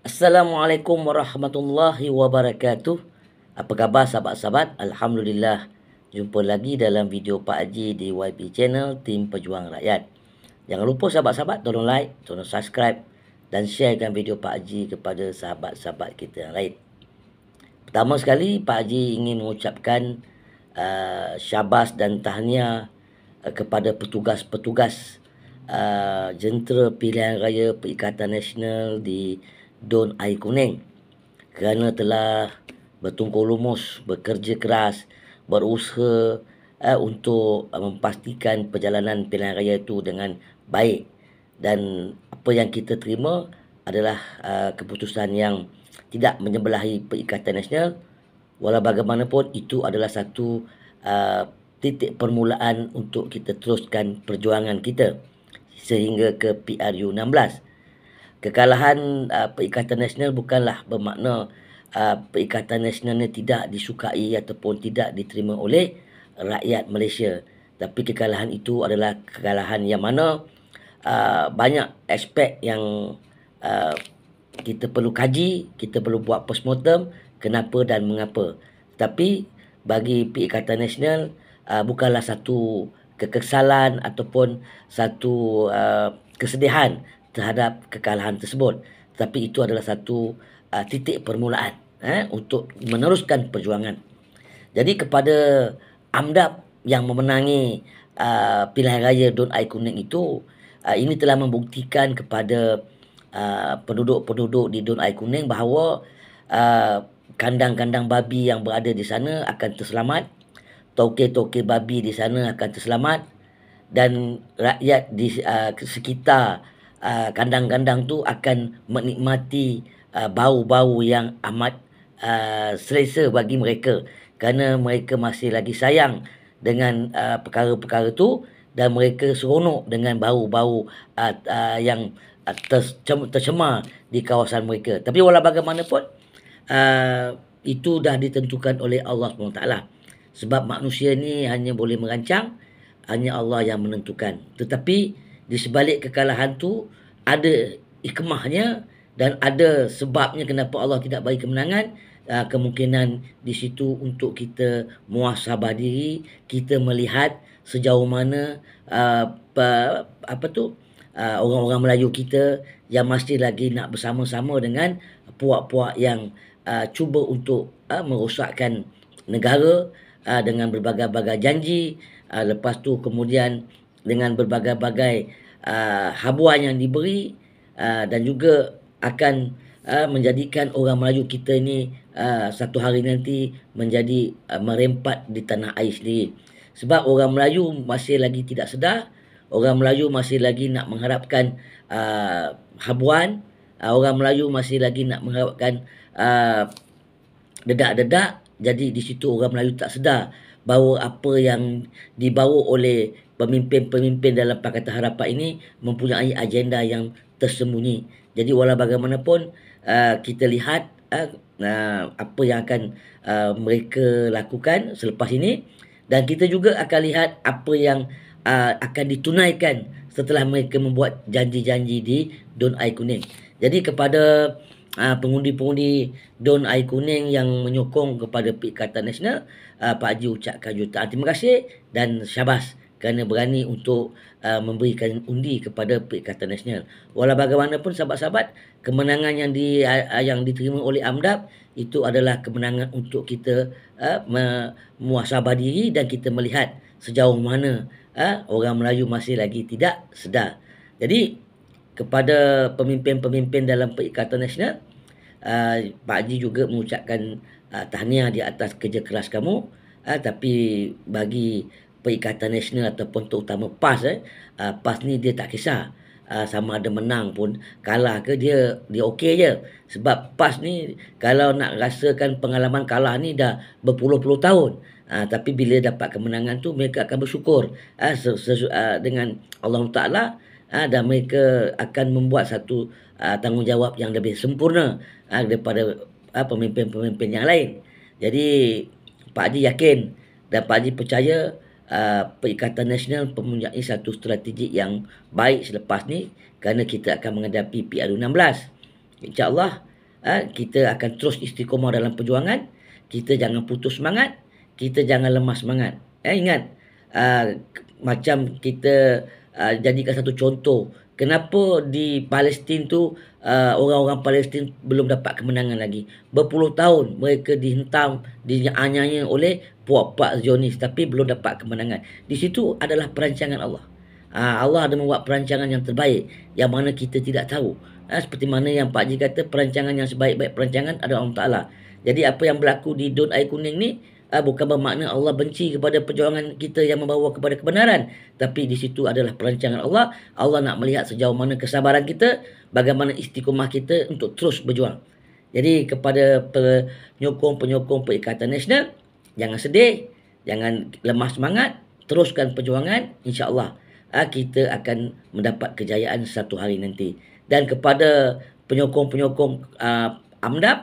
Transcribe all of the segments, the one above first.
Assalamualaikum warahmatullahi wabarakatuh. Apa khabar sahabat-sahabat? Alhamdulillah. Jumpa lagi dalam video Pak Haji di YB Channel Tim Pejuang Rakyat. Jangan lupa sahabat-sahabat tolong like, tolong subscribe dan sharekan video Pak Haji kepada sahabat-sahabat kita yang lain. Pertama sekali Pak Haji ingin mengucapkan syabas dan tahniah kepada petugas-petugas jentera pilihan raya Perikatan Nasional di Dun Air Kuning kerana telah bertungkur lumus, bekerja keras, berusaha untuk memastikan perjalanan pilihan raya itu dengan baik, dan apa yang kita terima adalah keputusan yang tidak menyebelahi Perikatan Nasional. Walau bagaimanapun itu adalah satu titik permulaan untuk kita teruskan perjuangan kita sehingga ke PRU 16. Kekalahan Perikatan Nasional bukanlah bermakna Perikatan Nasional ini tidak disukai ataupun tidak diterima oleh rakyat Malaysia. Tapi kekalahan itu adalah kekalahan yang mana banyak aspek yang kita perlu kaji, kita perlu buat postmortem kenapa dan mengapa. Tapi bagi Perikatan Nasional bukanlah satu kekesalan ataupun satu kesedihan terhadap kekalahan tersebut, tapi itu adalah satu titik permulaan untuk meneruskan perjuangan. Jadi kepada AMDAP yang memenangi pilihan raya Dun Air Kuning itu, ini telah membuktikan kepada penduduk-penduduk di Dun Air Kuning bahawa kandang-kandang babi yang berada di sana akan terselamat, tokek-tokek babi di sana akan terselamat, dan rakyat di sekitar kandang-kandang tu akan menikmati bau-bau yang amat selesa bagi mereka, kerana mereka masih lagi sayang dengan perkara-perkara tu, dan mereka seronok dengan bau-bau yang tercemar di kawasan mereka. Tapi walau bagaimanapun itu dah ditentukan oleh Allah SWT, sebab manusia ni hanya boleh merancang, hanya Allah yang menentukan. Tetapi di sebalik kekalahan tu ada hikmahnya dan ada sebabnya kenapa Allah tidak bagi kemenangan. Kemungkinan di situ untuk kita muhasabah diri, kita melihat sejauh mana orang-orang Melayu kita yang masih lagi nak bersama-sama dengan puak-puak yang cuba untuk merosakkan negara dengan berbagai-bagai janji, lepas tu kemudian dengan berbagai-bagai habuan yang diberi, dan juga akan menjadikan orang Melayu kita ni satu hari nanti menjadi merempat di tanah air sendiri. Sebab orang Melayu masih lagi tidak sedar, orang Melayu masih lagi nak mengharapkan habuan, orang Melayu masih lagi nak mengharapkan dedak-dedak. Jadi di situ orang Melayu tak sedar bahawa apa yang dibawa oleh pemimpin-pemimpin dalam Pakatan Harapan ini mempunyai agenda yang tersembunyi. Jadi walau bagaimanapun kita lihat apa yang akan mereka lakukan selepas ini, dan kita juga akan lihat apa yang akan ditunaikan setelah mereka membuat janji-janji di Dun Air Kuning. Jadi kepada pengundi-pengundi Dun Air Kuning yang menyokong kepada Perikatan Nasional, Pak Haji ucapkan jutaan terima kasih dan syabas kerana berani untuk memberikan undi kepada Perikatan Nasional. Walau bagaimanapun sahabat-sahabat, kemenangan yang diterima oleh AMDAP itu adalah kemenangan untuk kita muhasabah diri dan kita melihat sejauh mana orang Melayu masih lagi tidak sedar. Jadi kepada pemimpin-pemimpin dalam Perikatan Nasional, Pak Haji juga mengucapkan tahniah di atas kerja keras kamu. Tapi bagi Perikatan Nasional ataupun terutama PAS, PAS ni dia tak kisah sama ada menang pun kalah ke, dia okey je. Sebab PAS ni kalau nak rasakan pengalaman kalah ni dah berpuluh-puluh tahun, tapi bila dapat kemenangan tu mereka akan bersyukur dengan Allah Ta'ala, dan mereka akan membuat satu tanggungjawab yang lebih sempurna daripada pemimpin-pemimpin yang lain. Jadi Pak Haji yakin dan Pak Haji percaya Perikatan Nasional mempunyai satu strategi yang baik selepas ni, kerana kita akan menghadapi PRU 16. InsyaAllah kita akan terus istiqomah dalam perjuangan. Kita jangan putus semangat, kita jangan lemah semangat. Ingat, macam kita jadikan satu contoh, kenapa di Palestin tu orang-orang Palestin belum dapat kemenangan lagi. Berpuluh tahun mereka dihentam, dianyai oleh puak-puak Zionis, tapi belum dapat kemenangan. Di situ adalah perancangan Allah. Allah ada membuat perancangan yang terbaik, yang mana kita tidak tahu. Seperti mana yang Pak Haji kata, perancangan yang sebaik-baik perancangan adalah Allah Ta'ala. Jadi apa yang berlaku di Dun Air Kuning ni bukan bermakna Allah benci kepada perjuangan kita yang membawa kepada kebenaran, tapi di situ adalah perancangan Allah. Allah nak melihat sejauh mana kesabaran kita, bagaimana istiqomah kita untuk terus berjuang. Jadi kepada penyokong-penyokong Perikatan Nasional, jangan sedih, jangan lemah semangat, teruskan perjuangan, insya-Allah kita akan mendapat kejayaan satu hari nanti. Dan kepada penyokong-penyokong AMDAP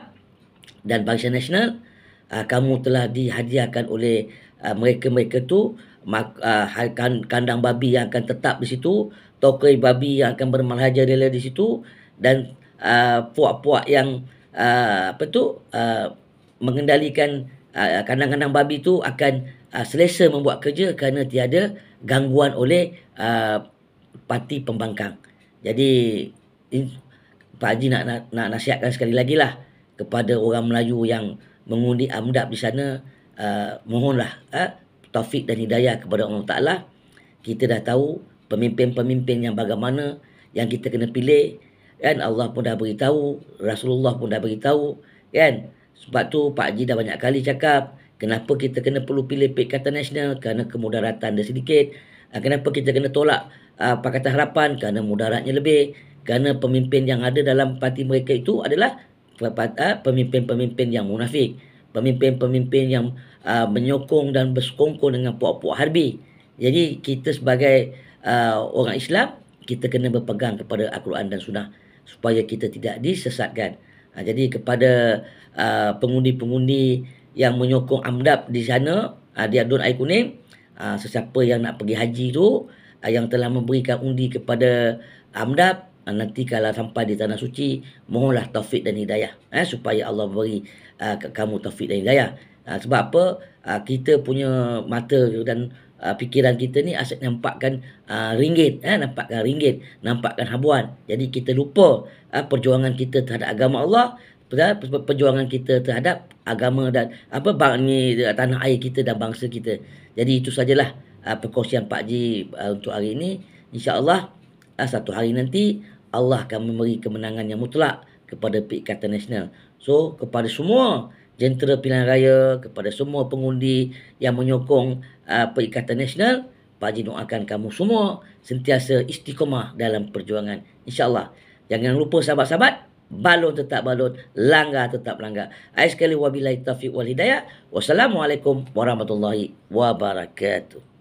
dan Barisan Nasional, kamu telah dihadiahkan oleh mereka-mereka tu kandang babi yang akan tetap di situ, tokai babi yang akan bermerajalela di situ, dan puak-puak yang mengendalikan kandang-kandang babi tu akan selesa membuat kerja kerana tiada gangguan oleh parti pembangkang. Jadi Pak Haji nak nasihatkan sekali lagi lah kepada orang Melayu yang mengundi AMDAP di sana, mohonlah taufik dan hidayah kepada Allah Ta'ala. Kita dah tahu pemimpin-pemimpin yang bagaimana yang kita kena pilih, kan? Allah pun dah beritahu, Rasulullah pun dah beritahu, kan? Sebab tu Pak Haji dah banyak kali cakap, kenapa kita kena perlu pilih Perikatan Nasional, kerana kemudaratan dia sedikit. Kenapa kita kena tolak Pakatan Harapan, kerana mudaratnya lebih. Kerana pemimpin yang ada dalam parti mereka itu adalah pemimpin-pemimpin yang munafik, pemimpin-pemimpin yang menyokong dan bersekongkol dengan puak-puak harbi. Jadi kita sebagai orang Islam, kita kena berpegang kepada Al-Quran dan Sunnah supaya kita tidak disesatkan. Jadi kepada pengundi-pengundi yang menyokong AMDAP di sana, di Dun Air Kuning, sesiapa yang nak pergi haji tu, yang telah memberikan undi kepada AMDAP, nanti kalau sampai di tanah suci, mohonlah taufik dan hidayah, supaya Allah beri kamu taufik dan hidayah. Sebab apa? Kita punya mata dan fikiran kita ni asyik nampakkan ringgit, nampakkan ringgit, nampakkan habuan. Jadi kita lupa perjuangan kita terhadap agama Allah, perjuangan kita terhadap agama dan tanah air kita dan bangsa kita. Jadi itu sajalah perkongsian Pak Haji untuk hari ini. InsyaAllah satu hari nanti Allah akan memberi kemenangan yang mutlak kepada Perikatan Nasional. So kepada semua jentera pilihan raya, kepada semua pengundi yang menyokong Perikatan Nasional, Pak Haji doakan kamu semua sentiasa istiqomah dalam perjuangan, insya-Allah. Jangan lupa sahabat-sahabat, balon tetap balon, langgar tetap langgar. Sekali wabillahi taufiq wal hidayah. Wassalamualaikum warahmatullahi wabarakatuh.